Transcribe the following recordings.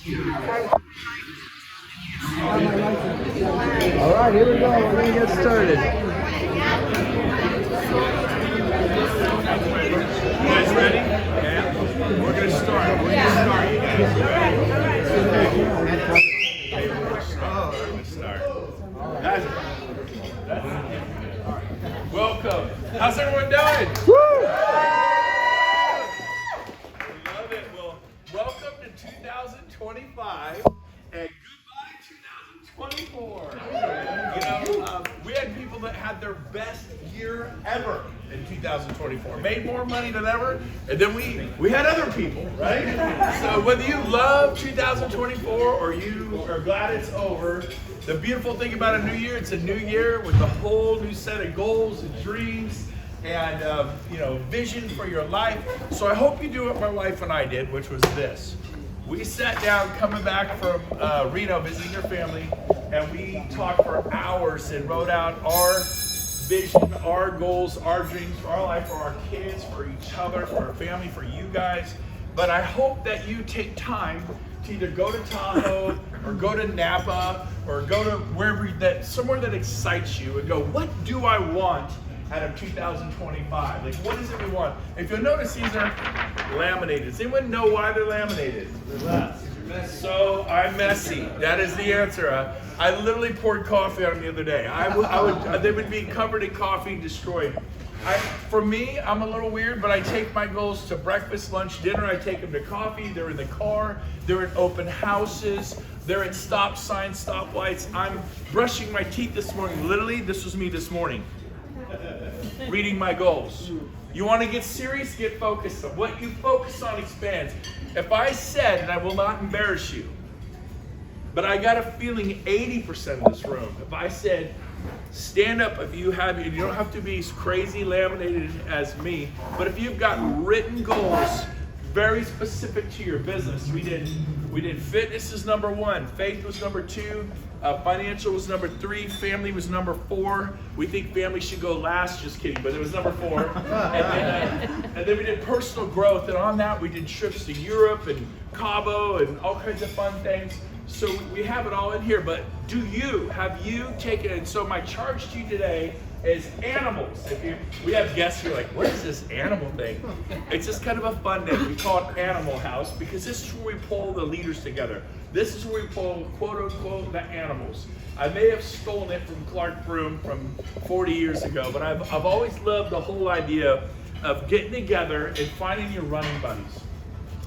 All right, here we go. We're going to get started. You guys ready? Yeah. We're going to start. We're going to start, you guys. Ready? We're going to start. That's welcome. How's everyone doing? Woo! We love it. Well, welcome to 2025 and goodbye 2024. We had people that had their best year ever in 2024, made more money than ever, and then we had other people, right? So whether you love 2024 or you are glad it's over, the beautiful thing about a new year, it's a new year with a whole new set of goals and dreams and vision for your life. So I hope you do what my wife and I did, which was this. We sat down coming back from Reno visiting your family, and we talked for hours and wrote out our vision, our goals, our dreams for our life, for our kids, for each other, for our family, for you guys. But I hope that you take time to either go to Tahoe or go to Napa or go to wherever somewhere that excites you and go, what do I want out of 2025? Like, what is it we want? If you'll notice, these are laminated. Does anyone know why they're laminated? So I'm messy. That is the answer. I literally poured coffee on them the other day. They would be covered in coffee and destroyed. For me, I'm a little weird, but I take my goals to breakfast, lunch, dinner. I take them to coffee. They're in the car. They're in open houses. They're at stop signs, stoplights. I'm brushing my teeth this morning. Literally, this was me this morning. Reading my goals. You want to get serious? Get focused. On what you focus on expands. If I said, and I will not embarrass you, but I got a feeling 80% of this room, if I said, stand up if you have, you don't have to be crazy laminated as me, but if you've got written goals very specific to your business, we did fitness is number 1, faith was number 2, financial was number 3, family was number 4. We think family should go last, just kidding, but it was number 4. And then we did personal growth, and on that we did trips to Europe and Cabo and all kinds of fun things. So we have it all in here, but have you taken it? And so my charge to you today is animals. We have guests who are like, what is this animal thing? It's just kind of a fun name. We call it Animal House because this is where we pull the leaders together. This is where we pull, quote unquote, the animals. I may have stolen it from Clark Broom from 40 years ago, but I've always loved the whole idea of getting together and finding your running buddies.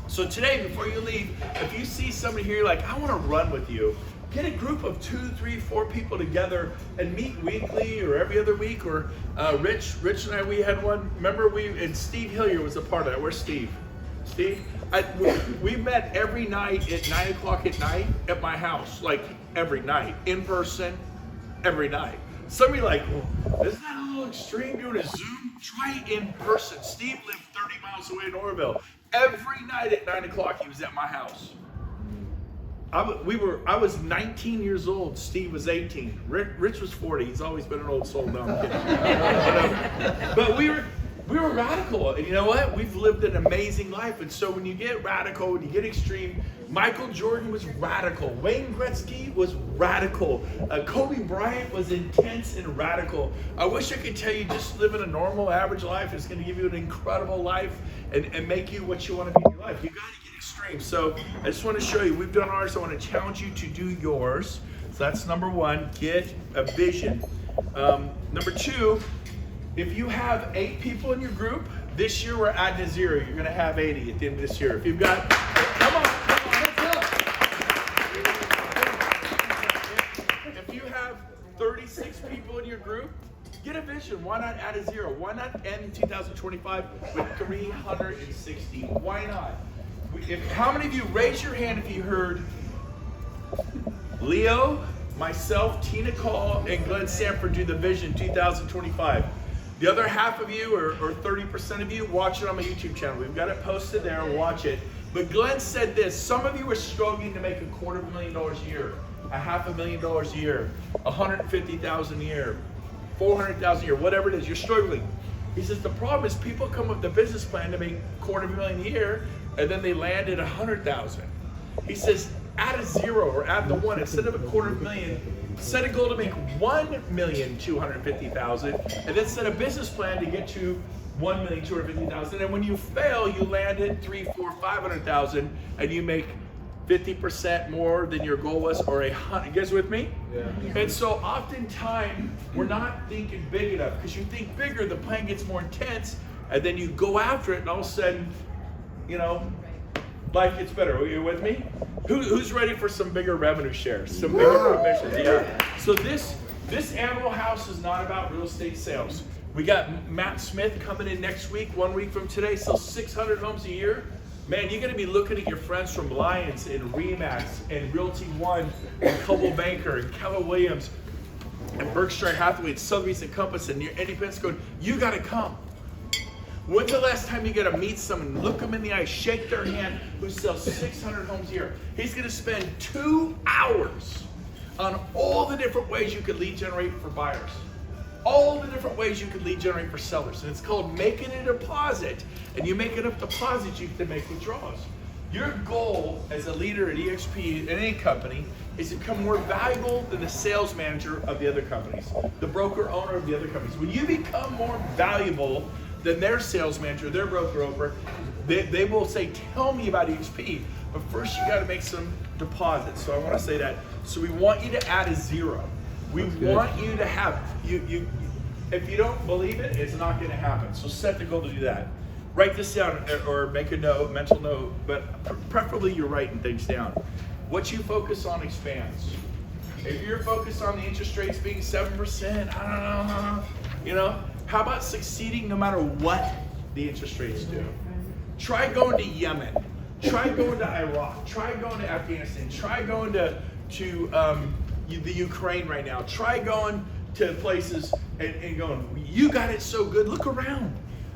So today, before you leave, if you see somebody here, you're like, I want to run with you, get a group of 2, 3, 4 people together and meet weekly or every other week. Or Rich and I, we had one. Remember, and Steve Hillier was a part of that. Where's Steve? Steve? We met every night at 9 o'clock at night at my house, like every night, in person, every night. Somebody like, well, isn't that a little extreme doing a Zoom? Try it in person. Steve lived 30 miles away in Oroville. Every night at 9 o'clock, he was at my house. I was 19 years old. Steve was 18. Rich was 40. He's always been an old soul. No, I'm kidding. But we were radical. And you know what? We've lived an amazing life. And so when you get radical, when you get extreme, Michael Jordan was radical. Wayne Gretzky was radical. Kobe Bryant was intense and radical. I wish I could tell you just living a normal, average life is going to give you an incredible life and make you what you want to be in your life. You got to get extreme. So I just want to show you. We've done ours. I want to challenge you to do yours. So that's number 1. Get a vision. Number 2, if you have 8 people in your group, this year we're adding to 0. You're going to have 80 at the end of this year. If you've got, come on, let's go. If you have 36 people in your group, get a vision. Why not add a 0? Why not end 2025 with 360? Why not? How many of you, raise your hand if you heard Leo, myself, Tina Call, and Glenn Sanford do the Vision 2025. The other half of you, or 30% of you, watch it on my YouTube channel. We've got it posted there, watch it. But Glenn said this, some of you are struggling to make $250,000 a year, $500,000 a year, $150,000 a year, $400,000 a year, whatever it is, you're struggling. He says the problem is people come up with a business plan to make $250,000 a year, and then they land at $100,000. He says add a 0 or add the 1 instead of a $250,000. Set a goal to make $1,250,000, and then set a business plan to get to $1,250,000. And when you fail, you land at $300,000, $400,000, $500,000, and you make 50% more than your goal was, or 100. You guys with me? Yeah. And so oftentimes we're not thinking big enough, because you think bigger, the plan gets more intense, and then you go after it, and all of a sudden, you know, life gets better. Are you with me? Who's ready for some bigger revenue shares? Some bigger commissions? Yeah. So this animal house is not about real estate sales. We got Matt Smith coming in next week, 1 week from today, sells 600 homes a year. Man, you're going to be looking at your friends from Lions and Remax and Realty One and Coldwell Banker and Keller Williams and Berkshire Hathaway and Sotheby's and Compass and Independence going, you got to come. When's the last time you got to meet someone, look them in the eye, shake their hand, who sells 600 homes a year? He's going to spend 2 hours on all the different ways you could lead generate for buyers. All the different ways you could lead generate for sellers. And it's called making a deposit. And you make enough deposits, you can make withdrawals. Your goal as a leader at EXP in any company is to become more valuable than the sales manager of the other companies, the broker owner of the other companies. When you become more valuable than their sales manager, their broker owner, they will say, tell me about EXP. But first you got to make some deposits. So I want to say that. So we want you to add a 0. We want you to have, if you don't believe it, it's not going to happen. So set the goal to do that. Write this down or make a note, mental note, but preferably you're writing things down. What you focus on expands. If you're focused on the interest rates being 7%, I don't know, you know, how about succeeding no matter what the interest rates do? Try going to Yemen. Try going to Iraq. Try going to Afghanistan. Try going to the Ukraine right now. Try going to places and going, you got it so good, look around.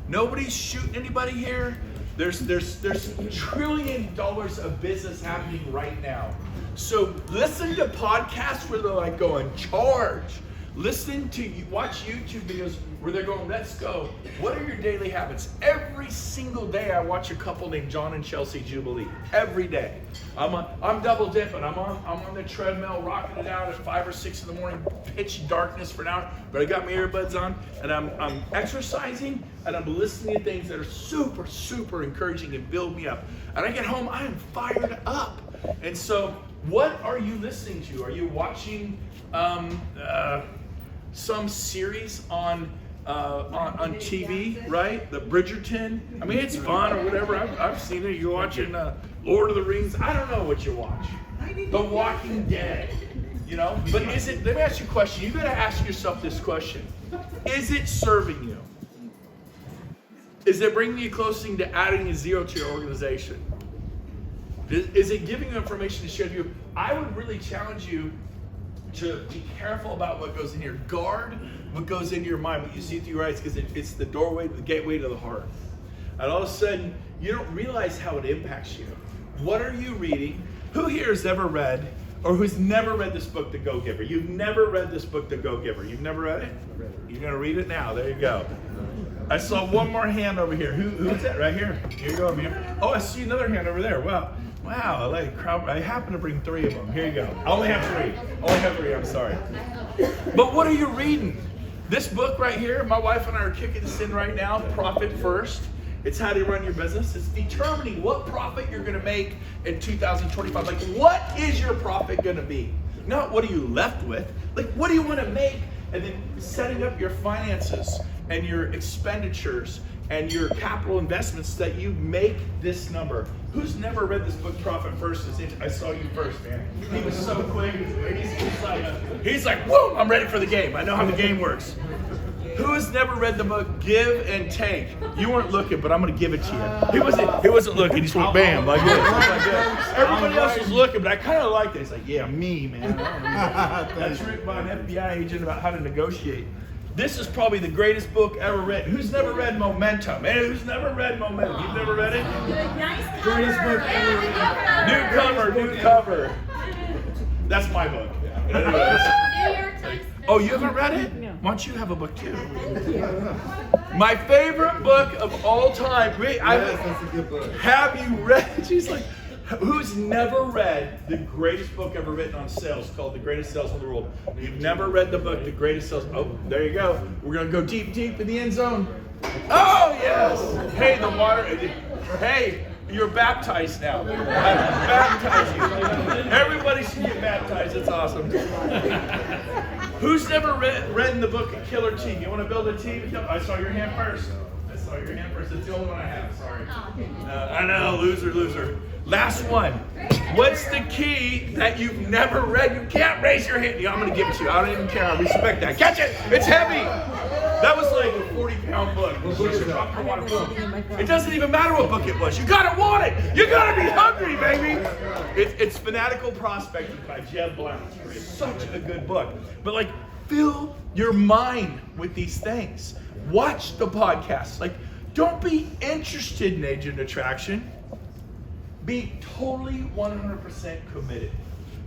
Nobody's shooting anybody here. There's $1 trillion of business happening right now. So listen to podcasts where they're like going, charge. Listen to, watch YouTube videos where they're going, let's go. What are your daily habits? Every single day I watch a couple named John and Chelsea Jubilee. Every day. I'm double dipping. I'm on the treadmill, rocking it out at 5 or 6 in the morning, pitch darkness for an hour, but I got my earbuds on and I'm exercising and I'm listening to things that are super, super encouraging and build me up. And I get home, I am fired up. And so what are you listening to? Are you watching some series on TV, right? The Bridgerton. I mean, it's fun or whatever. I've seen it. You're watching Lord of the Rings. I don't know what you watch. The Walking Dead. You know. But is it? Let me ask you a question. You got to ask yourself this question: is it serving you? Is it bringing you closer to adding a 0 to your organization? Is it giving you information to share with you? I would really challenge you to be careful about what goes in here. Guard what goes into your mind, what you see through your eyes, because it's the doorway, the gateway to the heart. And all of a sudden, you don't realize how it impacts you. What are you reading? Who here has ever read, or who's never read this book, The Go-Giver? You've never read this book, The Go-Giver. You've never read it? You're going to read it now. There you go. I saw one more hand over here. Who's that? Right here. Here you go, over here. Oh, I see another hand over there. Wow. Wow, I like crowd. I happen to bring 3 of them. Here you go. I only have 3. I'm sorry. But what are you reading? This book right here, my wife and I are kicking this in right now, Profit First. It's how to run your business. It's determining what profit you're going to make in 2025. Like, what is your profit going to be? Not what are you left with. Like, what do you want to make? And then setting up your finances and your expenditures and your capital investments so that you make this number. Who's never read this book, Profit First? I saw you first, man. He was so quick. He's like, whoa, I'm ready for the game. I know how the game works. Who has never read the book, Give and Take? You weren't looking, but I'm going to give it to you. He wasn't looking. He just went bam, like this. Everybody else was looking, but I kind of liked it. It's like, yeah, me, man. That's written by an FBI agent about how to negotiate. This is probably the greatest book ever written. Who's never read Momentum? Man, who's never read Momentum? You've never read it? Nice greatest book ever written. New cover. That's my book. Oh, you haven't read it? Why don't you have a book too? My favorite book of all time. That's a good book. Have you read? She's like, Who's never read the greatest book ever written on sales called The Greatest Sales in the World? You've never read the book, The Greatest Sales. Oh, there you go. We're going to go deep, deep in the end zone. Oh, yes. Hey, the water. Hey, you're baptized now. I'm baptizing you. Everybody should get baptized. It's awesome. Who's never read in the book A Killer Team? You want to build a team? I saw your hand first. It's the only one I have. Sorry. I know. Loser. Last one. What's the key that you've never read? You can't raise your hand. I'm going to give it to you. I don't even care. I respect that. Catch it. It's heavy. That was like a 40-pound book. It doesn't even matter what book it was. You got to want it. You got to be hungry, baby. It's Fanatical Prospecting by Jeb Blount. It's such a good book. But like, fill your mind with these things. Watch the podcast. Like, don't be interested in agent attraction. Be totally 100% committed.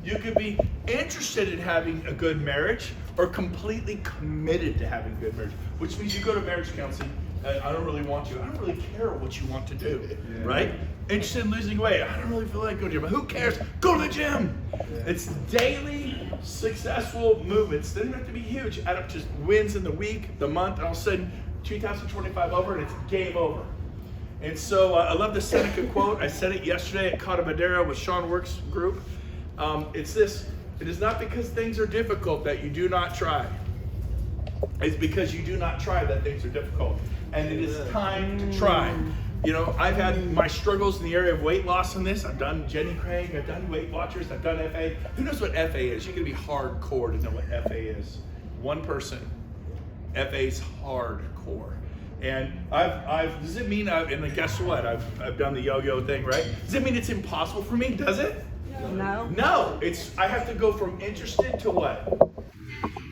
You could be interested in having a good marriage or completely committed to having a good marriage, which means you go to marriage counseling. I don't really want you. I don't really care what you want to do, right? Interested in losing weight. I don't really feel like going to the gym. Who cares? Go to the gym. It's daily successful movements. They don't have to be huge. Add up just wins in the week, the month, and all of a sudden 2025 over and it's game over. And so I love the Seneca quote. I said it yesterday at Cata Madera with Sean Works group. It's this: it is not because things are difficult that you do not try. It's because you do not try that things are difficult. And it is time to try. You know, I've had my struggles in the area of weight loss in this. I've done Jenny Craig, I've done Weight Watchers, I've done FA. Who knows what FA is? You're gonna be hardcore to know what FA is. One person. FA's hardcore. And does it mean, and guess what? I've done the yo-yo thing, right? Does it mean it's impossible for me? Does it? No. No, I have to go from interested to what?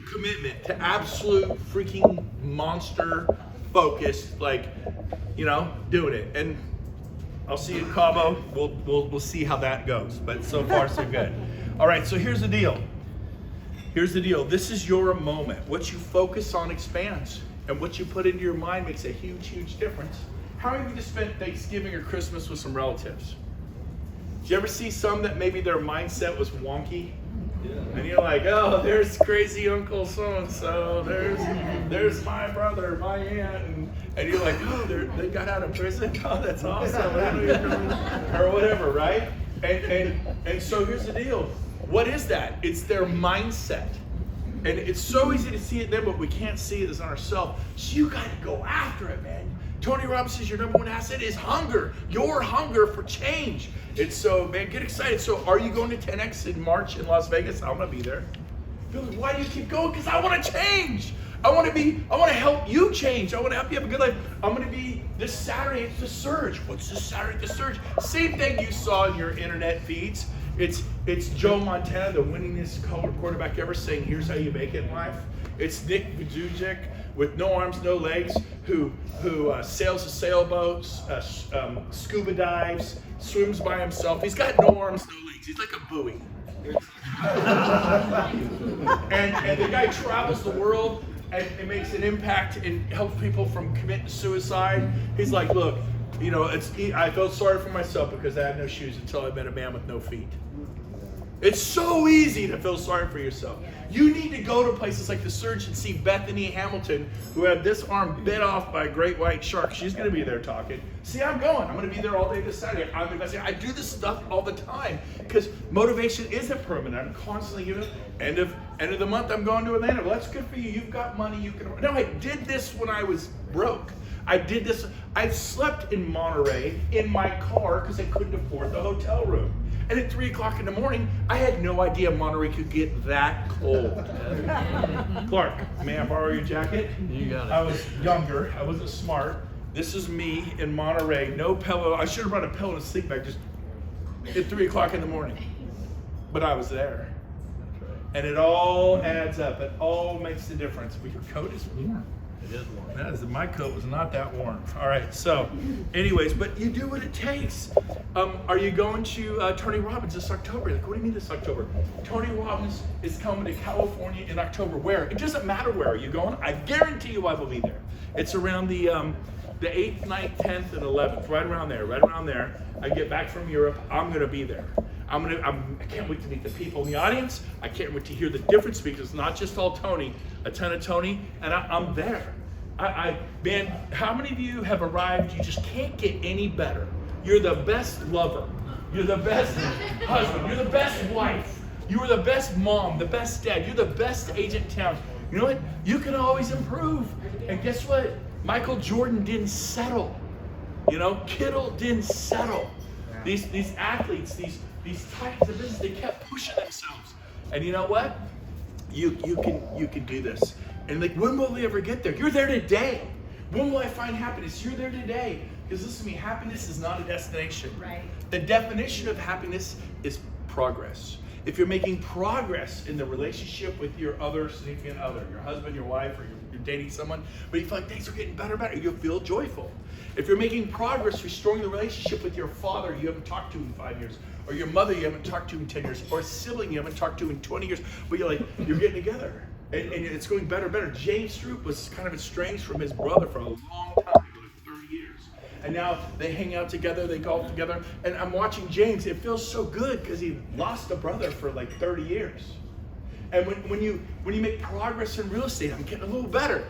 Commitment, to absolute freaking monster focused, like, you know, doing it. And I'll see you in Cabo. We'll see how that goes. But so far so good. All right, so here's the deal. This is your moment. What you focus on expands. And what you put into your mind makes a huge, huge difference. How many of you just spent Thanksgiving or Christmas with some relatives? Did you ever see some that maybe their mindset was wonky? Yeah. And you're like, oh, there's crazy Uncle so-and-so. There's my brother, my aunt. And you're like, oh, they got out of prison? Oh, that's awesome. Or whatever, right? And so here's the deal. What is that? It's their mindset. And it's so easy to see it there, but we can't see it as ourselves. So you got to go after it, man. Tony Robbins says your number one asset is hunger. Your hunger for change. It's so, man, get excited. So are you going to 10X in March in Las Vegas? I'm going to be there. Billy, why do you keep going? Because I want to change. I want to help you change. I want to help you have a good life. I'm going to be this Saturday at the Surge. What's this Saturday at the Surge? Same thing you saw in your internet feeds. It's Joe Montana, the winningest quarterback ever, saying, here's how you make it in life. It's Nick Vujicic with no arms, no legs, who sails a sailboat, scuba dives, swims by himself. He's got no arms, no legs. He's like a buoy. and the guy travels the world and it makes an impact and helps people from committing suicide. He's like, look, you know, I felt sorry for myself because I had no shoes until I met a man with no feet. It's so easy to feel sorry for yourself. You need to go to places like the Surge and see Bethany Hamilton, who had this arm bit off by a great white shark. She's going to be there talking. See, I'm going. I'm going to be there all day this Saturday. I'm investing. I do this stuff all the time because motivation isn't permanent. I'm constantly giving. End of the month, I'm going to Atlanta. Well, that's good for you. You've got money. You can. No, I did this when I was broke. I did this. I slept in Monterey in my car because I couldn't afford the hotel room. And at 3 o'clock in the morning, I had no idea Monterey could get that cold. Clark, may I borrow your jacket? You got it. I was younger. I wasn't smart. This is me in Monterey. No pillow. I should have brought a pillow and a sleep bag just at 3 o'clock in the morning. But I was there. And it all adds up. It all makes the difference. But your coat is warm. It is warm. My coat was not that warm. All right, so anyways, but you do what it takes. Are you going to Tony Robbins this October? Like, what do you mean this October? Tony Robbins is coming to California in October. Where? It doesn't matter where. Are you going? I guarantee you I will be there. It's around the the 8th, 9th, 10th, and 11th, right around there. I get back from Europe, I'm going to be there. I can't wait to meet the people in the audience. I can't wait to hear the different speakers. It's not just all Tony, a ton of Tony, and I'm there. Man, how many of you have arrived? You just can't get any better. You're the best lover. You're the best husband. You're the best wife. You are the best mom, the best dad. You're the best agent in town. You know what? You can always improve. And guess what? Michael Jordan didn't settle. You know, Kittle didn't settle. These athletes, these titans of business, they kept pushing themselves. And you know what? You can do this. And like, when will they ever get there? You're there today. When will I find happiness? You're there today. Because listen to me, happiness is not a destination. Right. The definition of happiness is progress. If you're making progress in the relationship with your other significant other, your husband, your wife, or you're dating someone, but you feel like things are getting better and better, you'll feel joyful. If you're making progress restoring the relationship with your father you haven't talked to in 5 years, or your mother you haven't talked to in 10 years, or a sibling you haven't talked to in 20 years, but you're getting together. And it's going better and better. James Stroop was kind of estranged from his brother for a long time, like 30 years. And now they hang out together, they golf together. And I'm watching James, it feels so good because he lost a brother for like 30 years. And when you make progress in real estate, I'm getting a little better.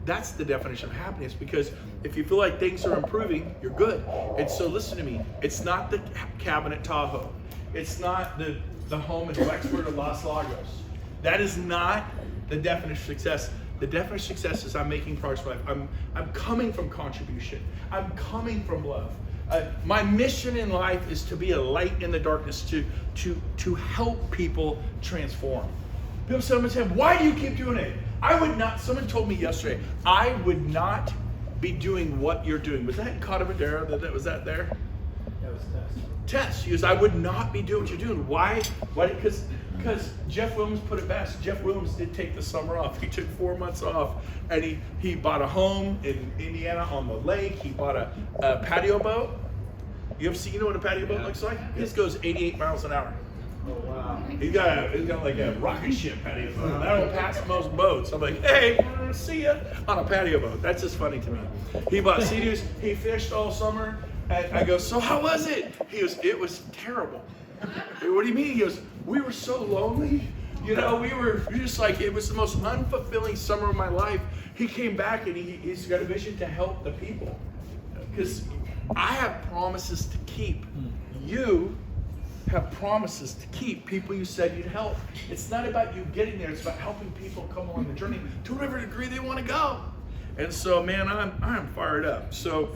That's the definition of happiness, because if you feel like things are improving, you're good. And so listen to me, it's not the cabin at Tahoe. It's not the home in Wexford or Los Lagos. That is not the definition of success. The definition of success is I'm making progress in life. I'm coming from contribution. I'm coming from love. My mission in life is to be a light in the darkness, to help people transform. People say, why do you keep doing it? I would not, someone told me yesterday, I would not be doing what you're doing. Was that in Cota Madera? Was that there? That was Tess. He goes, I would not be doing what you're doing. Why? Because Jeff Williams put it best. Jeff Williams did take the summer off. He took 4 months off, and he bought a home in Indiana on the lake. He bought a patio boat. You know what a patio boat looks like? His goes 88 miles an hour. Oh, wow. He's got like a rocket ship patio boat. That don't pass most boats. I'm like, hey, see ya on a patio boat. That's just funny to me. He bought Sea-Doos. He fished all summer. And I go, so how was it? He goes, it was terrible. What do you mean? He goes, we were so lonely. You know, we were just like, it was the most unfulfilling summer of my life. He came back and he's got a vision to help the people. Because I have promises to keep. You have promises to keep, people you said you'd help. It's not about you getting there, it's about helping people come along the journey to whatever degree they want to go. And so, man, I'm fired up. So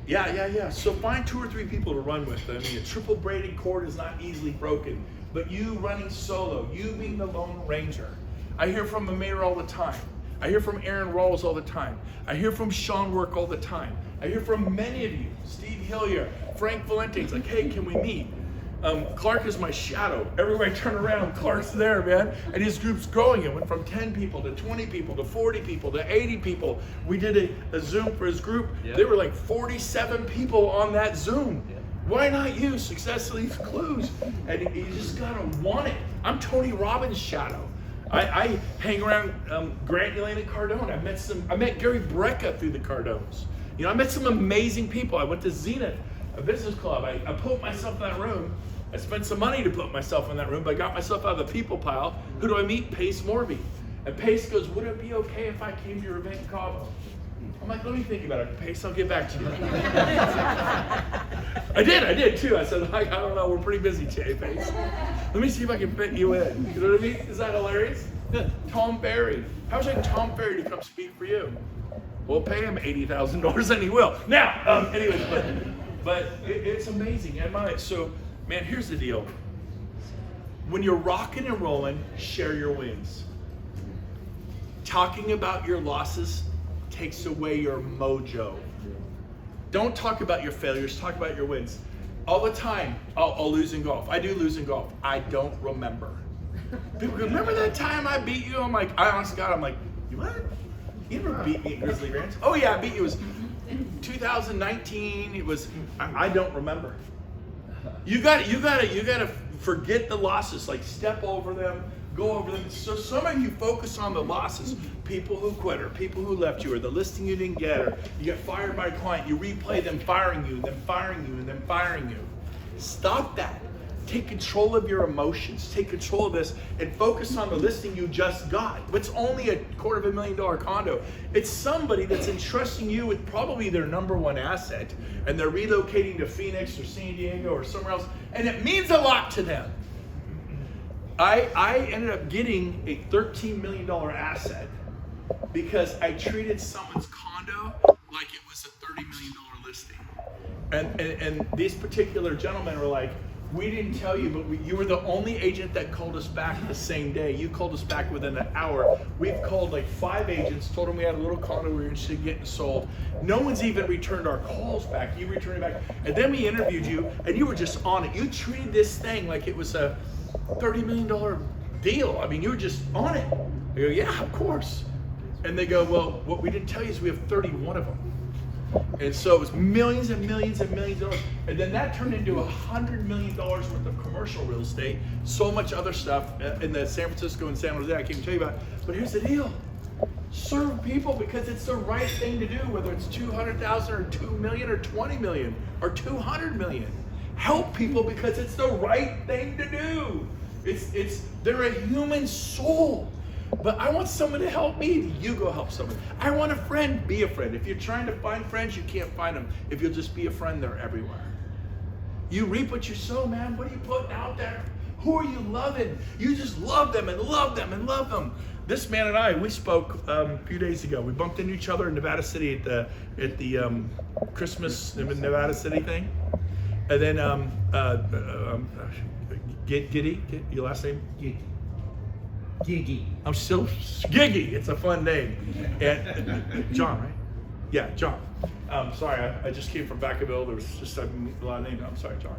yeah. So find 2 or 3 people to run with. I mean, a triple braided cord is not easily broken, but you running solo, you being the Lone Ranger. I hear from the mayor all the time. I hear from Aaron Rawls all the time. I hear from Sean Work all the time. I hear from many of you, Steve Hillier, Frank Valente. It's like, hey, can we meet? Clark is my shadow. Everywhere I turn around, Clark's there, man. And his group's growing. It went from 10 people to 20 people to 40 people to 80 people. We did a Zoom for his group. Yep. There were like 47 people on that Zoom. Yep. Why not use Success Leaves Clues? And you just gotta want it. I'm Tony Robbins' shadow. I hang around Grant, Elaine, and Cardone. I met Gary Brecka through the Cardones. You know, I met some amazing people. I went to Zenith, a business club. I put myself in that room. I spent some money to put myself in that room, but I got myself out of the people pile. Who do I meet? Pace Morby. And Pace goes, would it be okay if I came to your event in Cabo? I'm like, let me think about it. Pace, I'll get back to you. I did too. I said, I don't know, we're pretty busy today, Pace. Let me see if I can fit you in. You know what I mean? Is that hilarious? Tom Ferry. How would I get Tom Ferry to come speak for you? We'll pay him $80,000 and he will. Now, anyways, but it's amazing. So, man, here's the deal. When you're rocking and rolling, share your wins. Talking about your losses takes away your mojo. Don't talk about your failures, talk about your wins. All the time, I'll lose in golf. I do lose in golf. I don't remember. People go, remember that time I beat you? I'm like, I honestly God, I'm like, you what? You ever beat me at Grizzly Ranch? Oh yeah, I beat you. It was 2019. It was, I don't remember. You gotta forget the losses, like step over them, go over them. So some of you focus on the losses, people who quit or people who left you or the listing you didn't get or you get fired by a client. You replay them firing you, then firing you, and then firing you. Stop that. Take control of your emotions. Take control of this and focus on the listing you just got. It's only a $250,000 condo. It's somebody that's entrusting you with probably their number one asset, and they're relocating to Phoenix or San Diego or somewhere else, and it means a lot to them. I ended up getting a $13 million asset because I treated someone's condo like it was a $30 million listing. And these particular gentlemen were like, we didn't tell you, but you were the only agent that called us back the same day. You called us back within an hour. We've called like 5 agents, told them we had a little condo we were interested in getting sold. No one's even returned our calls back. You returned it back. And then we interviewed you, and you were just on it. You treated this thing like it was a $30 million deal. I mean, you were just on it. I go, yeah, of course. And they go, well, what we didn't tell you is we have 31 of them. And so it was millions and millions and millions of dollars. And then that turned into $100 million worth of commercial real estate, so much other stuff in the San Francisco and San Jose I can't even tell you about. But here's the deal. Serve people because it's the right thing to do, whether it's 200,000 or 2 million or 20 million or 200 million. Help people because it's the right thing to do. They're a human soul. But I want someone to help me. You go help someone. I want a friend. Be a friend. If you're trying to find friends, you can't find them. If you'll just be a friend, they're everywhere. You reap what you sow, man. What are you putting out there? Who are you loving? You just love them and love them and love them. This man and I, we spoke a few days ago. We bumped into each other in Nevada City at the Christmas in Nevada City thing. And then Giddy, your last name? Giggy. I'm still Giggy. It's a fun name. And John, right? Yeah, John. Sorry, I just came from Vacaville. There was just a lot of names. I'm sorry, John.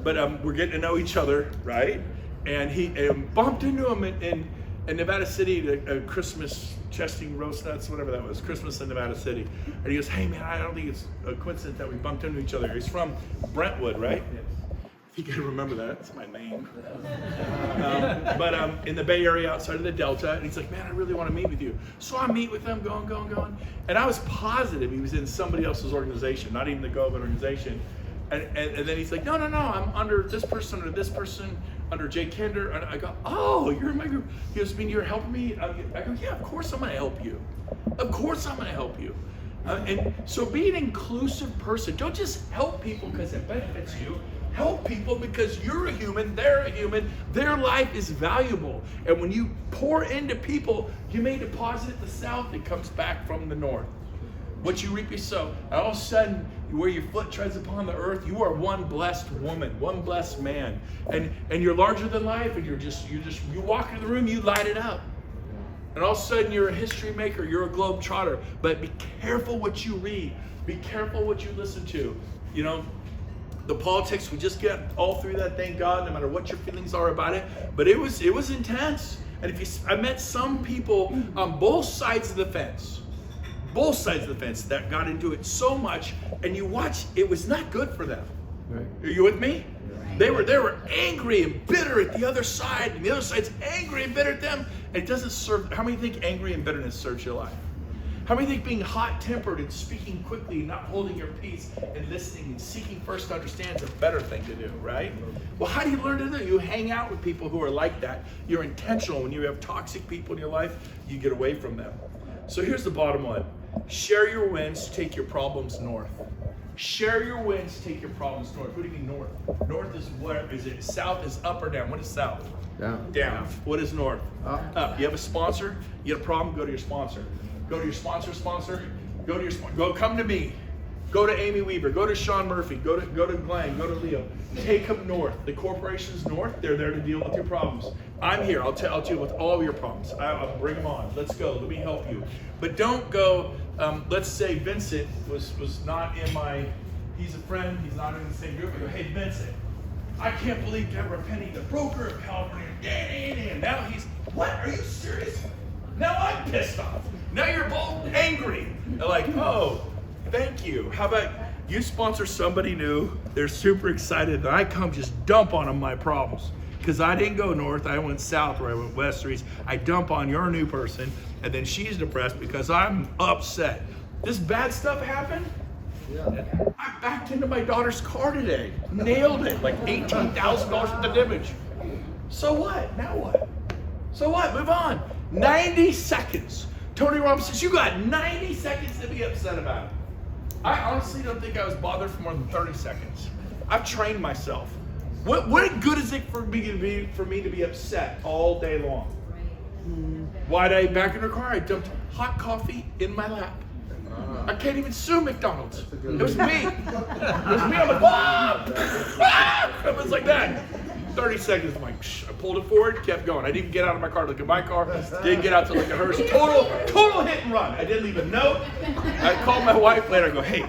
But we're getting to know each other, right? And he bumped into him in Nevada City, a Christmas chesting roast nuts, whatever that was, Christmas in Nevada City. And he goes, hey man, I don't think it's a coincidence that we bumped into each other. He's from Brentwood, right? You can remember that, it's my name. But in the Bay Area outside of the Delta, and he's like, man, I really want to meet with you. So I meet with him, going. And I was positive he was in somebody else's organization, not even the Gove organization. And then he's like, no, I'm under this person, under Jay Kender. And I go, oh, you're in my group. He goes, mean you're helping me? I go, yeah, of course I'm going to help you. Of course I'm going to help you. And so be an inclusive person. Don't just help people because it benefits you. Help people because you're a human, they're a human, their life is valuable. And when you pour into people, you may deposit it the south, it comes back from the north. What you reap, you sow. And all of a sudden, where your foot treads upon the earth, you are one blessed woman, one blessed man. And you're larger than life, and you walk into the room, you light it up. And all of a sudden, you're a history maker, you're a globe trotter. But be careful what you read. Be careful what you listen to. You know, the politics, we just get all through that, thank God, no matter what your feelings are about it. But it was intense. And I met some people on both sides of the fence. Both sides of the fence that got into it so much, and you watch, it was not good for them. Right. Are you with me? Right. They were angry and bitter at the other side, and the other side's angry and bitter at them. And it doesn't serve. How many think angry and bitterness serves your life? How many think being hot-tempered and speaking quickly, not holding your peace and listening and seeking first to understand is a better thing to do, right? Well, how do you learn to do? You hang out with people who are like that. You're intentional. When you have toxic people in your life, you get away from them. So here's the bottom line. Share your wins, take your problems north. Share your wins, take your problems north. What do you mean north? North is where is it? South is up or down? What is south? Down. Down. What is north? Up. You have a sponsor, you have a problem, go to your sponsor. Go to your sponsor, go to your sponsor. Go come to me. Go to Amy Weaver, go to Sean Murphy, go to Glenn, go to Leo. Take them north. The corporation's north, they're there to deal with your problems. I'm here, I'll deal with all of your problems. I'll bring them on. Let's go, let me help you. But don't go, let's say Vincent was not in he's a friend, he's not in the same group. I go, hey Vincent, I can't believe Deborah Penny, the broker of California, and now what, are you serious? Now I'm pissed off. Now you're both angry. They're like, oh, thank you. How about you sponsor somebody new, they're super excited, and I come just dump on them my problems. because I didn't go north, I went south, or I went west or east. I dump on your new person, and then she's depressed because I'm upset. This bad stuff happened. I backed into my daughter's car today. Nailed it. Like $18,000 worth of damage. So what? Now what? So what? Move on. 90 seconds. Tony Robbins says, you got 90 seconds to be upset about it. I honestly don't think I was bothered for more than 30 seconds. I've trained myself. What good is it for me to be upset all day long? Why did I back in her car? I dumped hot coffee in my lap. I can't even sue McDonald's. It was me. It was me. I'm like, ah! It was like that. 30 seconds. I'm like, I pulled it forward, kept going. I didn't even get out of my car to look at my car. Didn't get out to look at hers. Total hit and run. I didn't leave a note. I called my wife later. I go, hey,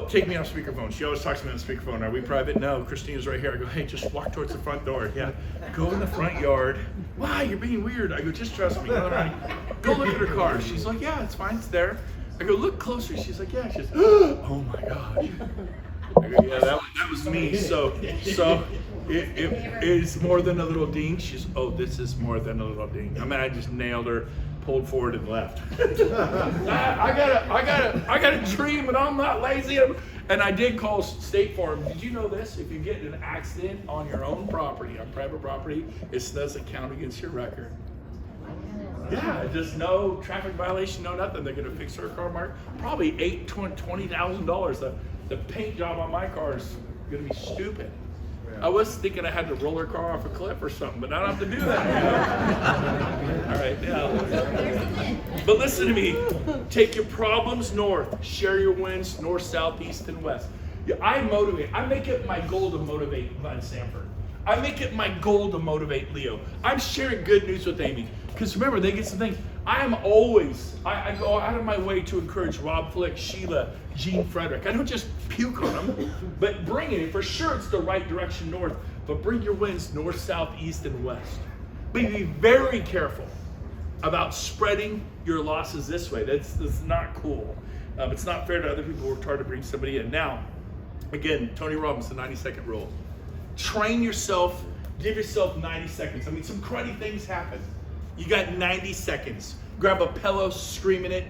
take me off speakerphone. She always talks to me on speakerphone. Are we private? No, Christina's right here. I go, hey, just walk towards the front door. Yeah. Go in the front yard. Why? You're being weird. I go, just trust me. All right. Go look at her car. She's like, yeah, it's fine. It's there. I go, look closer. She's like, yeah. She's, oh my gosh. I go, yeah, that was me. So it is more than a little ding. She's, oh, this is more than a little ding. I mean, I just nailed her, pulled forward and left. I got a dream, and I'm not lazy. And I did call State Farm. Did you know this? If you get in an accident on your own property, on private property, it doesn't count against your record. Yeah, just no traffic violation, no nothing. They're gonna fix her car mark. Probably $20,000. The paint job on my car is gonna be stupid. I was thinking I had to roll her car off a cliff or something, but I don't have to do that. All right, yeah. But listen to me. Take your problems north. Share your wins north, south, east, and west. Yeah, I motivate. I make it my goal to motivate Glenn Sanford. I make it my goal to motivate Leo. I'm sharing good news with Amy. Because remember, they get some things. I go out of my way to encourage Rob Flick, Sheila, Gene Frederick. I don't just puke on them, but bring it. For sure, it's the right direction north, but bring your wins north, south, east, and west. But be very careful about spreading your losses this way. That's not cool. It's not fair to other people who are trying to bring somebody in. Now, again, Tony Robbins, the 90-second rule. Train yourself, give yourself 90 seconds. I mean, some cruddy things happen. You got 90 seconds. Grab a pillow, scream in it,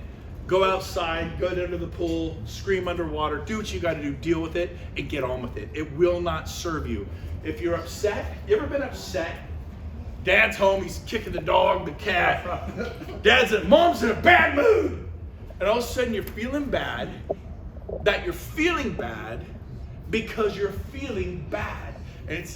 go outside, go down to the pool, scream underwater, do what you got to do, deal with it, and get on with it. It will not serve you. If you're upset, you ever been upset? Dad's home, he's kicking the dog, the cat. Mom's in a bad mood. And all of a sudden you're feeling bad, that you're feeling bad because you're feeling bad. And it's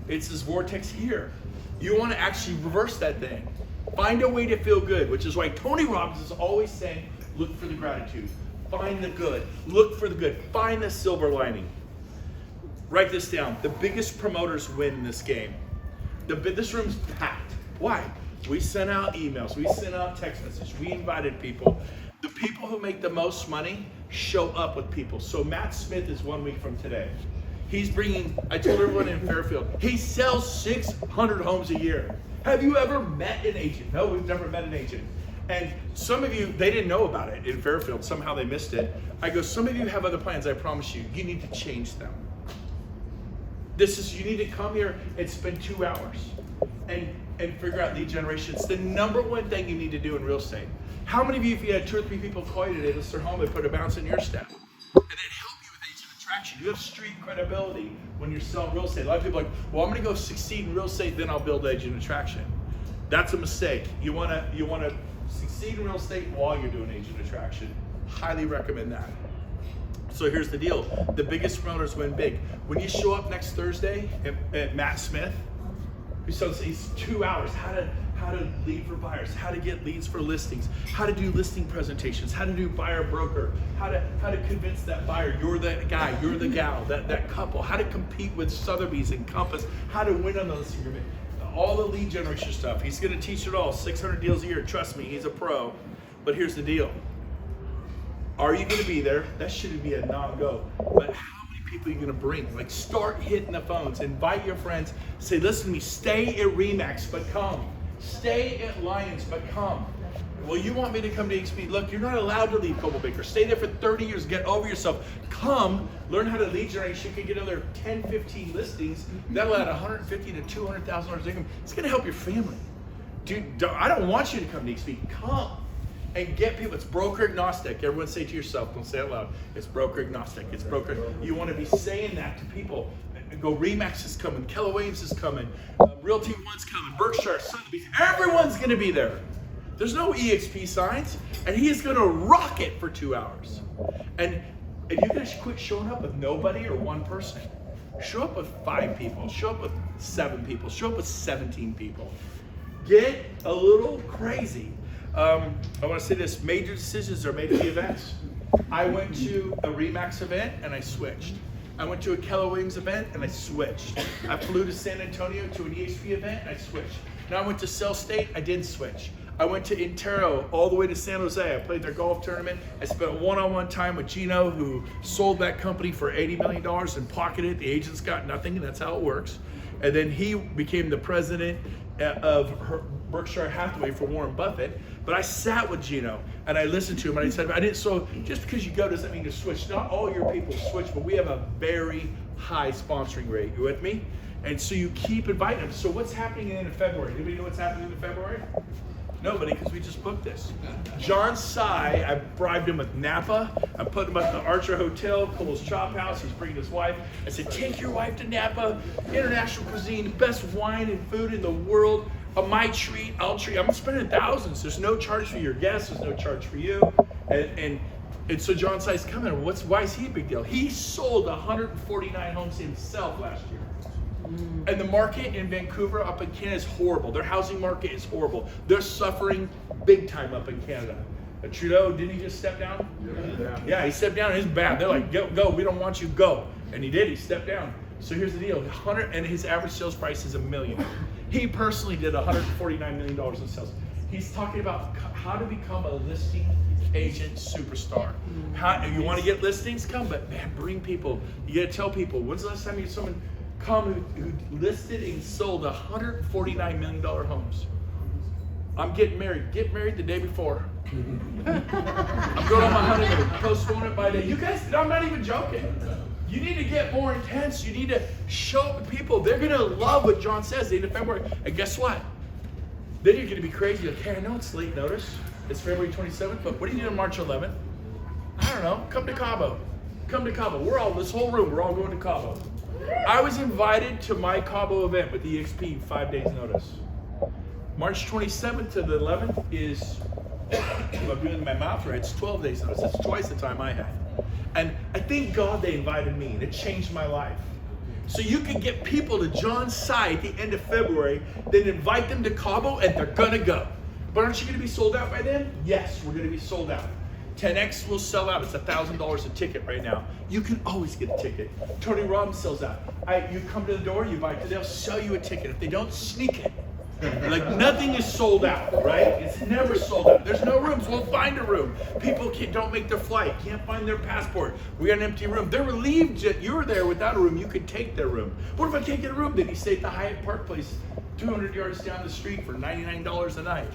this vortex here. You want to actually reverse that thing. Find a way to feel good, which is why Tony Robbins is always saying, look for the gratitude. Find the good. Look for the good. Find the silver lining. Write this down. The biggest promoters win in this game. This room's packed. Why? We sent out emails. We sent out text messages. We invited people. The people who make the most money show up with people. So Matt Smith is 1 week from today. He's bringing, I told everyone in Fairfield, he sells 600 homes a year. Have you ever met an agent? No, we've never met an agent. And some of you, they didn't know about it in Fairfield. Somehow they missed it. I go, some of you have other plans. I promise you, you need to change them. You need to come here and spend 2 hours and figure out lead generation. It's the number one thing you need to do in real estate. How many of you, if you had 2 or 3 people call you today, list their home and put a bounce in your step? And then help you with agent attraction. You have street credibility when you're selling real estate. A lot of people are like, well, I'm gonna go succeed in real estate, then I'll build agent attraction. That's a mistake. You wanna succeed in real estate while you're doing agent attraction. Highly recommend that. So here's the deal. The biggest promoters win big. When you show up next Thursday at Matt Smith, he says he's 2 hours. How to lead for buyers, how to get leads for listings, how to do listing presentations, how to do buyer broker, how to convince that buyer you're the guy, you're the gal, that couple, how to compete with Sotheby's and Compass, how to win on the listing agreement, all the lead generation stuff. He's gonna teach it all. 600 deals a year. Trust me, he's a pro. But here's the deal. Are you gonna be there? That shouldn't be a non-go. But how many people are you gonna bring? Like, start hitting the phones, invite your friends, say, listen to me, stay at RE/MAX, but come. Stay at Lions, but come. Well, you want me to come to EXP? Look, you're not allowed to leave Coldwell Banker. Stay there for 30 years. Get over yourself. Come, learn how to lead generate. You can get another 10, 15 listings. That'll add $150,000 to $200,000 income. It's going to help your family. Dude, I don't want you to come to EXP. Come and get people. It's broker agnostic. Everyone say it to yourself. Don't say it loud. It's broker agnostic. It's broker. You want to be saying that to people. Go, Remax is coming. Keller Williams is coming. Realty One's coming. Berkshire, Sotheby's. Everyone's going to be there. There's no EXP signs, and he is going to rock it for 2 hours. And you guys quit showing up with nobody or one person. Show up with 5 people. Show up with 7 people. Show up with 17 people. Get a little crazy. I want to say this: major decisions are made at the events. I went to a Remax event and I switched. I went to a Keller Williams event and I switched. I flew to San Antonio to an EXP event and I switched. Now I went to Cell State, I didn't switch. I went to Intero all the way to San Jose. I played their golf tournament. I spent one-on-one time with Gino, who sold that company for $80 million and pocketed it. The agents got nothing, and that's how it works. And then he became the president of Berkshire Hathaway for Warren Buffett. But I sat with Gino and I listened to him and I said, so just because you go doesn't mean to switch. Not all your people switch, but we have a very high sponsoring rate. You with me? And so you keep inviting them. So what's happening in February? Anybody know what's happening in February? Nobody, because we just booked this. John Sy, I bribed him with Napa. I put him at the Archer Hotel, Cole's Chop House. He's bringing his wife. I said, take your wife to Napa. International cuisine, best wine and food in the world. My treat, I'll treat. I'm spending thousands. There's no charge for your guests. There's no charge for you. And so John Sy's coming. Why is he a big deal? He sold 149 homes himself last year. And the market in Vancouver up in Canada is horrible. Their housing market is horrible. They're suffering big time up in Canada. Trudeau, didn't he just step down? Yeah, he stepped down. It's bad. They're like, go, we don't want you, go. And he did, he stepped down. So here's the deal, and his average sales price is $1 million. He personally did $149 million in sales. He's talking about how to become a listing agent superstar. If you want to get listings, come, but man, bring people. You gotta tell people, when's the last time you had someone come who listed and sold $149 million homes? I'm getting married. Get married the day before. I'm going on my honeymoon. Postpone it by a day. You guys, I'm not even joking. You need to get more intense. You need to show up with people. They're going to love what John says the end of February. And guess what? Then you're going to be crazy. Like, hey, I know it's late notice. It's February 27th, but what do you do on March 11th? I don't know. Come to Cabo. Come to Cabo. This whole room, we're all going to Cabo. I was invited to my Cabo event with EXP 5 days notice. March 27th to the 11th is, if I'm doing my mouth right, it's 12 days notice. That's twice the time I had. And I thank God they invited me, and it changed my life. So you can get people to John's side at the end of February, then invite them to Cabo, and they're gonna go. But aren't you gonna be sold out by then? Yes, we're gonna be sold out. 10X will sell out. It's $1,000 a ticket right now. You can always get a ticket. Tony Robbins sells out. You come to the door, you buy it, they'll sell you a ticket. If they don't, sneak it. Like, nothing is sold out, right? It's never sold out. There's no rooms. We'll find a room. People don't make their flight, can't find their passport. We got an empty room. They're relieved that you're there without a room. You could take their room. What if I can't get a room? Then you stay at the Hyatt Park Place 200 yards down the street for $99 a night.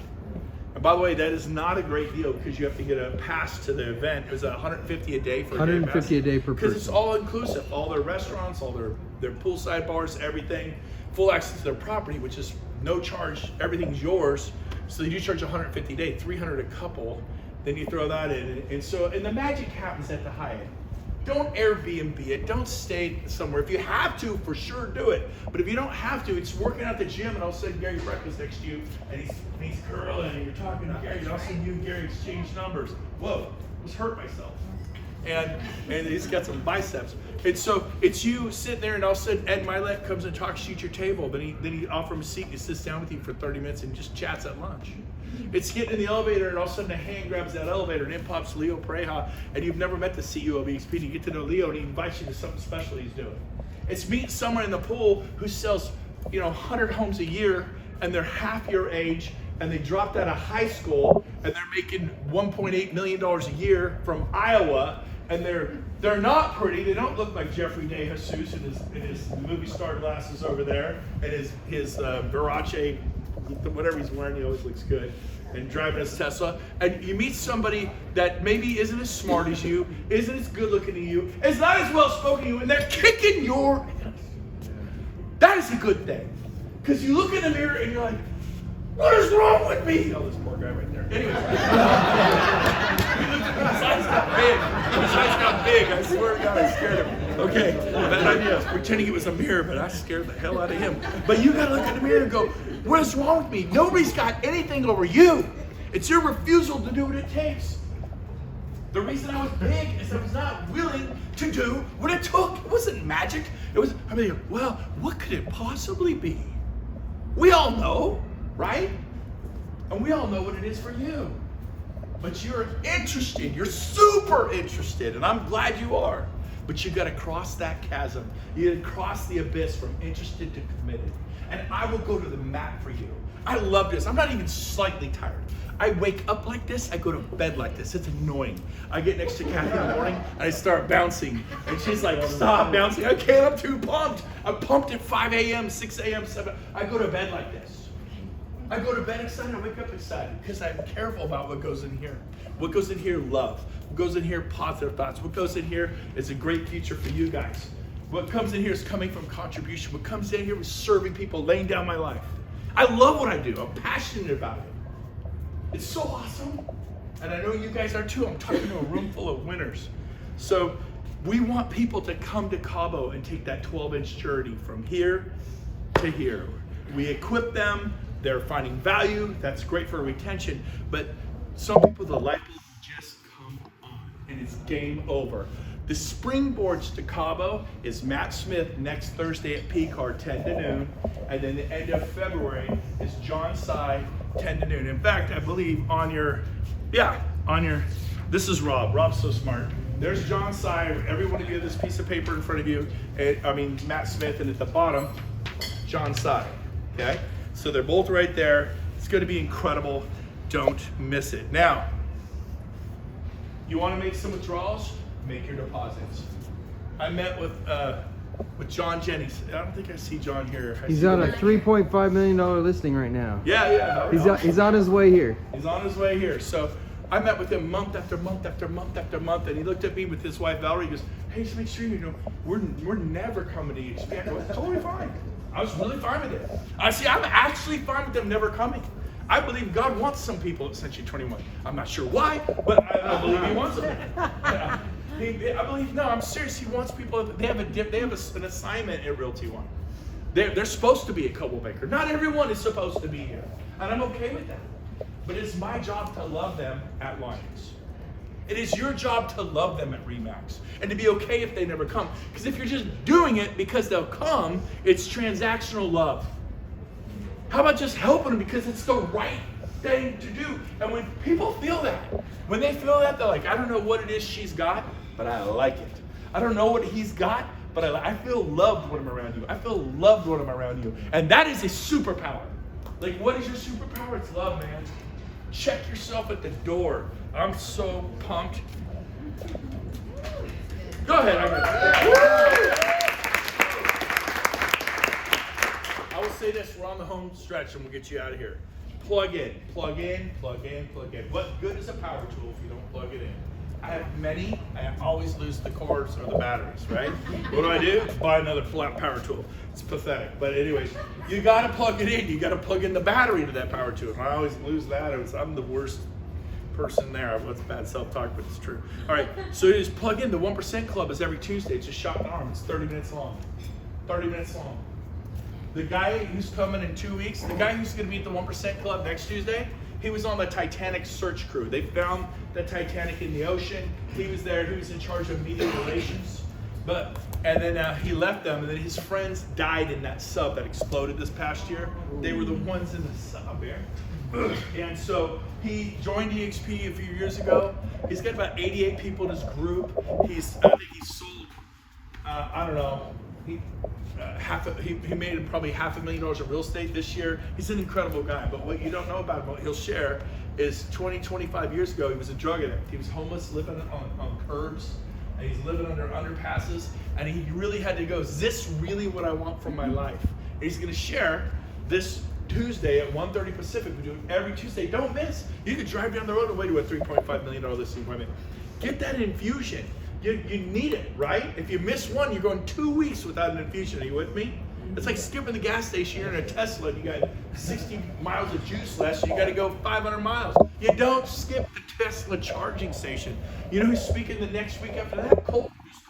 And by the way, that is not a great deal because you have to get a pass to the event. It was $150 a day for a day pass. $150 a day per person. Because it's all inclusive. All their restaurants, all their poolside bars, everything. Full access to their property, which is no charge. Everything's yours. So they do charge $150 a day, $300 a couple. Then you throw that in. And the magic happens at the Hyatt. Don't Airbnb it. Don't stay somewhere. If you have to, for sure, do it. But if you don't have to, it's working out at the gym, and all of a sudden Gary Breckman's next to you, and he's curling, and you're talking to Gary, and all of a sudden you and Gary exchange numbers. Whoa, I just hurt myself. And he's got some biceps. And so it's you sitting there, and all of a sudden Ed Milet comes and talks to you at your table. Then he offers him a seat, and he sits down with you for 30 minutes and just chats at lunch. It's getting in the elevator, and all of a sudden a hand grabs that elevator, and in pops Leo Pareja, and you've never met the CEO of EXP. You get to know Leo, and he invites you to something special he's doing. It's meeting someone in the pool who sells 100 homes a year, and they're half your age, and they dropped out of high school, and they're making $1.8 million a year from Iowa, and they're not pretty. They don't look like Jeffrey DeJesus in his movie star glasses over there, and his Verace, whatever he's wearing, he always looks good. and driving his Tesla, and you meet somebody that maybe isn't as smart as you, isn't as good looking as you, is not as well spoken as you, and they're kicking your ass. That is a good thing. Because you look in the mirror and you're like, what is wrong with me? Oh, this poor guy right there. Anyway. His eyes got big. His eyes got big. I swear to God, I scared him. Okay, bad idea. I was pretending it was a mirror, but I scared the hell out of him. But you gotta look in the mirror and go, what is wrong with me? Nobody's got anything over you. It's your refusal to do what it takes. The reason I was big is I was not willing to do what it took. It wasn't magic. It was, well, what could it possibly be? We all know, right? And we all know what it is for you. But you're interested. You're super interested. And I'm glad you are. But you got to cross that chasm. You got to cross the abyss from interested to committed. And I will go to the mat for you. I love this. I'm not even slightly tired. I wake up like this, I go to bed like this. It's annoying. I get next to Kathy in the morning and I start bouncing. And she's like, stop bouncing. I can't, I'm too pumped. I'm pumped at 5 a.m., 6 a.m., 7. I go to bed like this. I go to bed excited, I wake up excited because I'm careful about what goes in here. What goes in here, love. What goes in here, positive thoughts. What goes in here is a great future for you guys. What comes in here is coming from contribution. What comes in here is serving people, laying down my life. I love what I do. I'm passionate about it. It's so awesome. And I know you guys are too. I'm talking to a room full of winners. So we want people to come to Cabo and take that 12-inch journey from here to here. We equip them. They're finding value. That's great for retention. But some people, the light bulb just come on and it's game over. The springboards to Cabo is Matt Smith next Thursday at PCAR 10 to noon. And then the end of February is John Sy 10 to noon. In fact, I believe on your, this is Rob. Rob's so smart. There's John Sy. Every one of you have this piece of paper in front of you. Matt Smith, and at the bottom, John Sy. Okay? So they're both right there. It's going to be incredible. Don't miss it. Now, you want to make some withdrawals? Make your deposits. I met with John Jennings. I don't think I see John here. He's on a $3.5 million listing right now. Yeah. He's on his way here. He's on his way here. So I met with him month after month after month after month, and he looked at me with his wife Valerie. He goes, "Hey, just make sure you know we're never coming to EXP." I go, "Totally fine." I was really fine with it. I'm actually fine with them never coming. I believe God wants some people at Century 21. I'm not sure why, but I believe He wants them. I believe, no, I'm serious. He wants people. They have an assignment at Realty One. They're supposed to be a Coldwell Banker. Not everyone is supposed to be here, and I'm okay with that. But it's my job to love them at Lions. It is your job to love them at Remax and to be okay if they never come. Because if you're just doing it because they'll come, it's transactional love. How about just helping them because it's the right thing to do? And when people feel that, when they feel that, they're like, I don't know what it is she's got, but I like it. I don't know what he's got, but I feel loved when I'm around you. I feel loved when I'm around you. And that is a superpower. Like, what is your superpower? It's love, man. Check yourself at the door. I'm so pumped. Go ahead. I will say this, we're on the home stretch and we'll get you out of here. Plug in, plug in, plug in, plug in. What good is a power tool if you don't plug it in? I have many, I always lose the cords or the batteries, right? What do? Buy another flat power tool. It's pathetic. But anyways, you gotta plug it in. You gotta plug in the battery to that power tool. And I always lose that. I'm the worst person there. That's bad self-talk, but it's true. All right, so you just plug in. The 1% Club is every Tuesday. It's a shot in the arm. It's 30 minutes long. 30 minutes long. The guy who's coming in 2 weeks, the guy who's gonna be at the 1% Club next Tuesday, he was on the Titanic search crew. They found the Titanic in the ocean. He was there. He was in charge of media relations. And then he left them, and then his friends died in that sub that exploded this past year. They were the ones in the sub here. And so he joined EXP a few years ago. He's got about 88 people in his group. I think he sold, I don't know, he made probably $500,000 in real estate this year. He's an incredible guy, but what you don't know about him, what he'll share, is 25 years ago, he was a drug addict. He was homeless, living on curbs, and he's living under underpasses, and he really had to go, is this really what I want from my life? And he's gonna share this Tuesday at 1:30 Pacific. We do it every Tuesday. Don't miss. You can drive down the road and wait to a $3.5 million listing appointment. Get that infusion. You need it, right? If you miss one, you're going 2 weeks without an infusion. Are you with me? It's like skipping the gas station. You're in a Tesla and you got 60 miles of juice left, so you got to go 500 miles. You don't skip the Tesla charging station. You know who's speaking the next week after that? Colton. Who's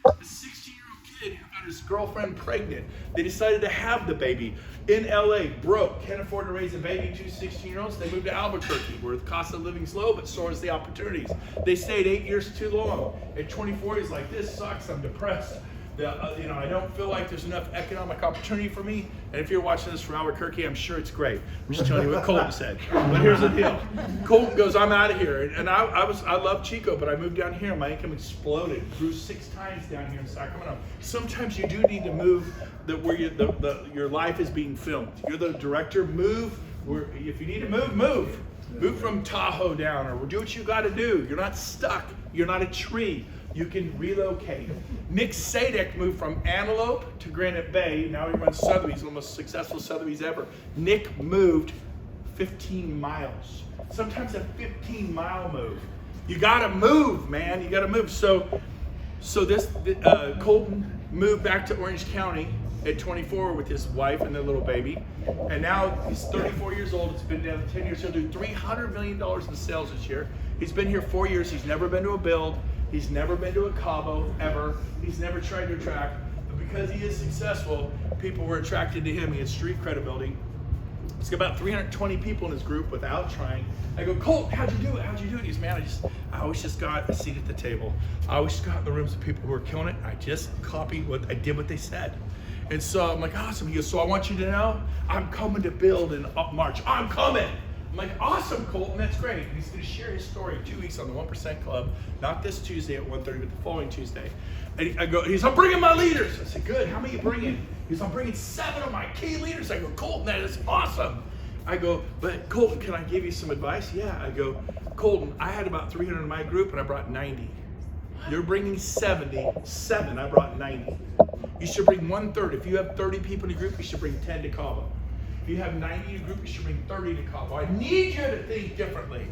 Colton? The 16-year-old kid who got his girlfriend pregnant. They decided to have the baby in LA, broke, can't afford to raise a baby, 2 16-year-olds. They moved to Albuquerque, where the cost of living's low, but so is the opportunities. They stayed 8 years too long. At 24, he's like, this sucks, I'm depressed. I don't feel like there's enough economic opportunity for me. And if you're watching this from Albuquerque, I'm sure it's great. I'm just telling you what Colton said. But here's the deal. Colton goes, I'm out of here. And I love Chico, but I moved down here. My income exploded. Grew 6 times down here in Sacramento. Sometimes you do need to move where your life is being filmed. You're the director. Move. If you need to move, move. Move from Tahoe down, or do what you got to do. You're not stuck. You're not a tree. You can relocate. Nick Sadek moved from Antelope to Granite Bay. Now he runs Sotheby's, one of the most successful Sotheby's ever. Nick moved 15 miles. Sometimes a 15-mile move. You gotta move, man. You gotta move. So this Colton moved back to Orange County at 24 with his wife and their little baby. And now he's 34 years old. It's been down 10 years. He'll do $300 million in sales this year. He's been here 4 years. He's never been to a build. He's never been to a Cabo, ever. He's never tried to attract. But because he is successful, people were attracted to him. He has street credibility. He's got about 320 people in his group without trying. I go, Colt, how'd you do it? How'd you do it? He's, man, I always just got a seat at the table. I always got in the rooms of people who were killing it. I just copied I did what they said. And so I'm like, awesome. He goes, so I want you to know, I'm coming to build in March. I'm coming. I'm like, awesome, Colton, that's great. And he's going to share his story 2 weeks on the 1% Club, not this Tuesday at 1:30, but the following Tuesday. And I'm bringing my leaders. I said, good, how many are you bringing? He goes, I'm bringing 7 of my key leaders. I go, Colton, that is awesome. I go, but Colton, can I give you some advice? Yeah. I go, Colton, I had about 300 in my group and I brought 90. You're bringing 70, 7, I brought 90. You should bring 1/3. If you have 30 people in your group, you should bring 10 to Cabo. If you have 90 in your group, you should bring 30 to Cabo. I need you to think differently.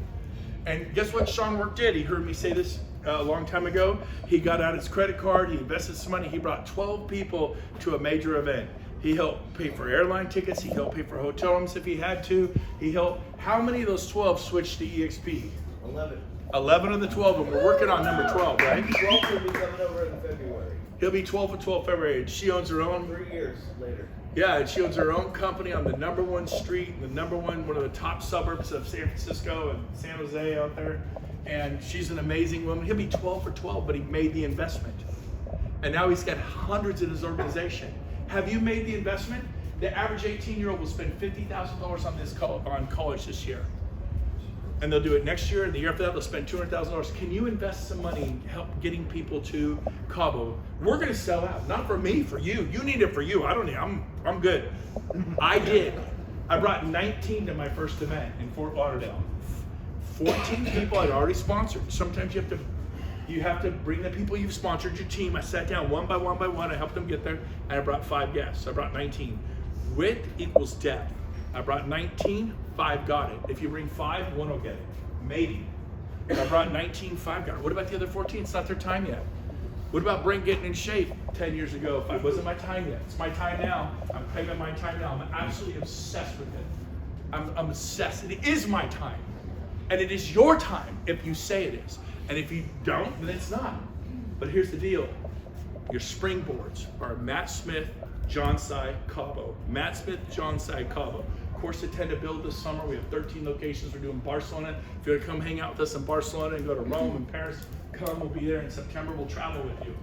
And guess what Sean Work did? He heard me say this a long time ago. He got out his credit card, he invested some money, he brought 12 people to a major event. He helped pay for airline tickets, he helped pay for hotel rooms if he had to. He helped, how many of those 12 switched to EXP? 11. 11 of the 12, and we're working on number 12, right? 12 will be coming over in February. He'll be 12 for 12 February. She owns her own. 3 years later. Yeah, and she owns her own company on the #1 street, one of the top suburbs of San Francisco and San Jose out there. And she's an amazing woman. He'll be 12 for 12, but he made the investment. And now he's got hundreds in his organization. Have you made the investment? The average 18-year-old will spend $50,000 on college this year. And they'll do it next year, and the year after that, they'll spend $200,000. Can you invest some money in help getting people to Cabo? We're gonna sell out, not for me, for you. You need it for you. I don't need, I'm good. I did. I brought 19 to my first event in Fort Lauderdale. 14 people I'd already sponsored. Sometimes you have to bring the people you've sponsored, your team. I sat down one by one, I helped them get there, and I brought 5 guests. I brought 19. Width equals depth. I brought 19, 5 got it. If you bring 5, 1 will get it. Maybe. If I brought 19, 5 got it. What about the other 14? It's not their time yet. What about Brent getting in shape 10 years ago? If it wasn't my time yet. It's my time now. I'm claiming my time now. I'm absolutely obsessed with it. I'm obsessed. It is my time. And it is your time if you say it is. And if you don't, then it's not. But here's the deal. Your springboards are Matt Smith, John Sy, Cabo. Matt Smith, John Sy, Cabo. Course to 10 to build this summer. We have 13 locations. We're doing Barcelona. If you want to come hang out with us in Barcelona and go to Rome and Paris, come. We'll be there in September. We'll travel with you.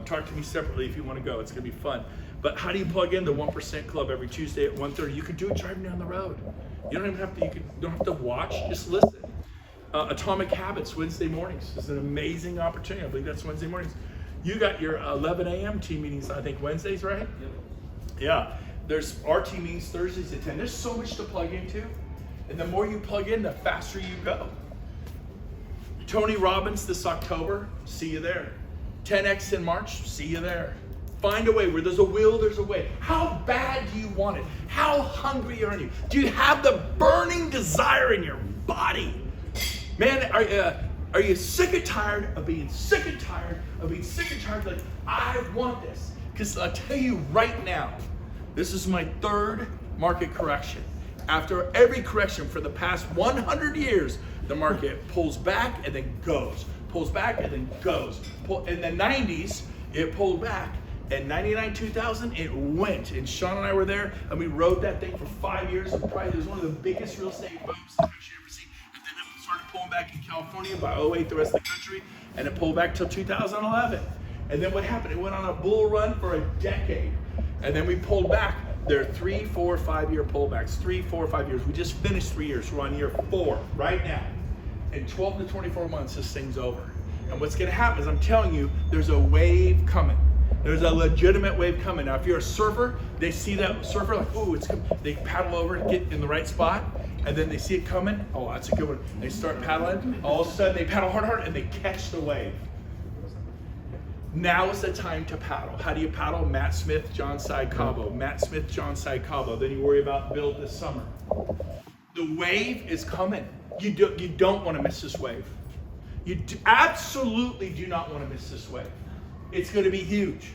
Talk to me separately if you want to go. It's going to be fun. But how do you plug in the 1% Club every Tuesday at 1:30? You can do it driving down the road. You don't even have to. Don't have to watch. Just listen. Atomic Habits Wednesday mornings is an amazing opportunity. I believe that's Wednesday mornings. You got your 11 a.m. team meetings. I think Wednesdays, right? Yep. Yeah. There's our team meetings Thursdays at 10. There's so much to plug into. And the more you plug in, the faster you go. Tony Robbins this October, see you there. 10X in March, see you there. Find a way. Where there's a will, there's a way. How bad do you want it? How hungry are you? Do you have the burning desire in your body? Man, are you sick and tired of being sick and tired of being sick and tired? Like, I want this. Because I'll tell you right now, this is my third market correction. After every correction for the past 100 years, the market pulls back and then goes. Pulls back and then goes. In the 90s, it pulled back. In 99, 2000, it went. And Sean and I were there, and we rode that thing for 5 years. And probably it was one of the biggest real estate booms the country ever seen. And then it started pulling back in California by 08, the rest of the country, and it pulled back till 2011. And then what happened? It went on a bull run for a decade. And then we pulled back. There are 3, 4, 5 year pullbacks. 3, 4, 5 years. We just finished 3 years. We're on year 4 right now. In 12 to 24 months, this thing's over. And what's going to happen is, I'm telling you, there's a wave coming. There's a legitimate wave coming. Now, if you're a surfer, they see that surfer like, ooh, it's coming. They paddle over and get in the right spot, and then they see it coming. Oh, that's a good one. They start paddling. All of a sudden, they paddle hard, and they catch the wave. Now is the time to paddle. How do you paddle? Matt Smith, John Sy Cabo. Matt Smith, John Sy Cabo. Then you worry about build this summer. The wave is coming. You don't want to miss this wave. You absolutely do not want to miss this wave. It's going to be huge.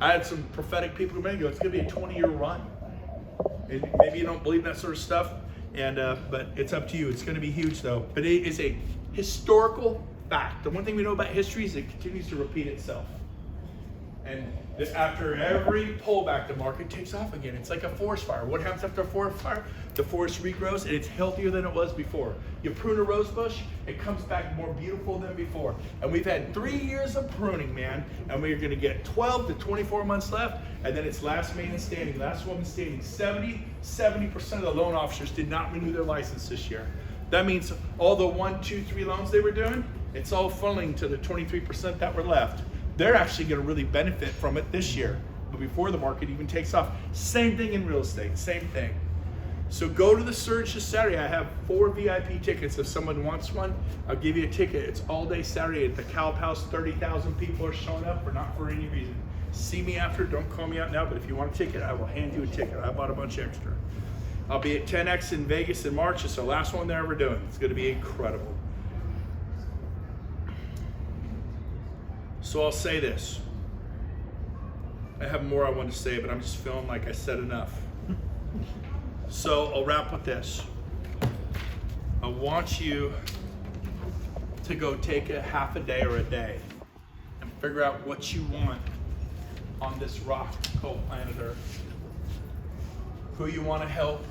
I had some prophetic people who may go, it's going to be a 20-year run. And maybe you don't believe that sort of stuff, but it's up to you. It's going to be huge, though. But it is a historical fact. The one thing we know about history is it continues to repeat itself. And after every pullback, the market takes off again. It's like a forest fire. What happens after a forest fire? The forest regrows, and it's healthier than it was before. You prune a rose bush, it comes back more beautiful than before. And we've had 3 years of pruning, man, and we're going to get 12 to 24 months left, and then it's last man standing, last woman standing. 70% of the loan officers did not renew their license this year. That means all the 1, 2, 3 loans they were doing, it's all funneling to the 23% that were left. They're actually going to really benefit from it this year, but before the market even takes off. Same thing in real estate, same thing. So go to the Surge this Saturday. I have 4 VIP tickets. If someone wants one, I'll give you a ticket. It's all day Saturday at the Calp House. 30,000 people are showing up, or not for any reason. See me after, don't call me out now, but if you want a ticket, I will hand you a ticket. I bought a bunch extra. I'll be at 10X in Vegas in March. It's the last one they're ever doing. It's going to be incredible. So I'll say this. I have more I want to say, but I'm just feeling like I said enough. So I'll wrap with this. I want you to go take a half a day or a day and figure out what you want on this rock called planet Earth. Who you want to help,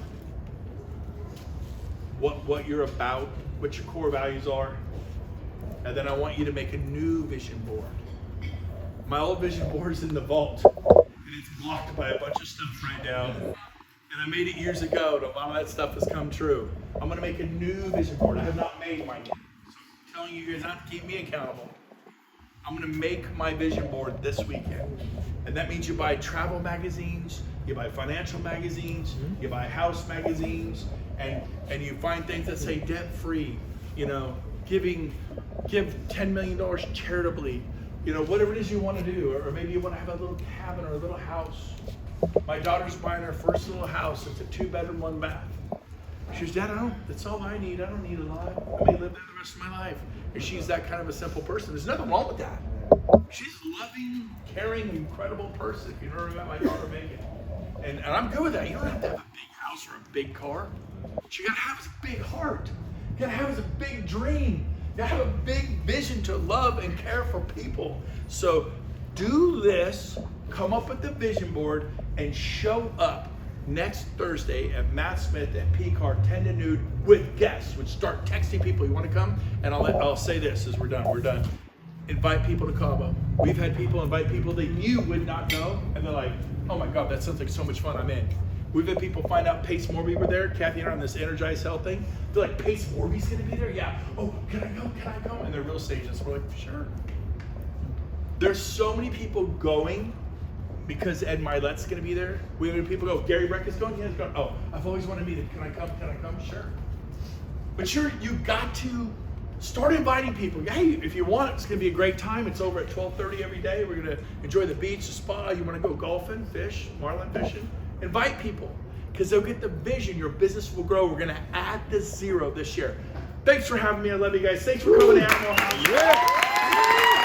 what you're about, what your core values are, and then I want you to make a new vision board. My old vision board is in the vault, and it's blocked by a bunch of stuff right now. And I made it years ago, and a lot of that stuff has come true. I'm gonna make a new vision board. I have not made mine yet. So I'm telling you guys not to keep me accountable. I'm gonna make my vision board this weekend. And that means you buy travel magazines, you buy financial magazines, you buy house magazines, and you find things that say debt-free, you know, give $10 million charitably, you know, whatever it is you want to do, or maybe you want to have a little cabin or a little house. My daughter's buying her first little house. It's a 2-bedroom, 1 bath. She goes, Dad, that's all I need. I don't need a lot. I may live there the rest of my life. And she's that kind of a simple person. There's nothing wrong with that. She's a loving, caring, incredible person. If you never met my daughter, Megan. And I'm good with that. You don't have to have a big house or a big car. What you gotta have is a big heart. You gotta have is a big dream. You gotta have a big vision to love and care for people. So do this, come up with the vision board, and show up next Thursday at Matt Smith at PCAR 10 to noon with guests, which start texting people. You want to come? And I'll say this as we're done. Invite people to Cabo. We've had people invite people that you would not know, and they're like, oh my God, that sounds like so much fun, I'm in. We've had people find out Pace Morby were there, Kathy and I on this Energize Health thing. They're like, Pace Morby's gonna be there? Yeah. Oh, can I go? And they're real estate agents. We're like, sure. There's so many people going because Ed Milet's going to be there. We have people go, Gary Breck is going? Yeah, he's going. Oh, I've always wanted to meet him. Can I come? Sure. But you got to Start inviting people. Hey, if you want, it's going to be a great time. It's over at 12:30 every day. We're going to enjoy the beach, the spa. You want to go golfing, fish, marlin fishing? Invite people because they'll get the vision. Your business will grow. We're going to add the zero this year. Thanks for having me. I love you guys. Thanks for coming to Animal House.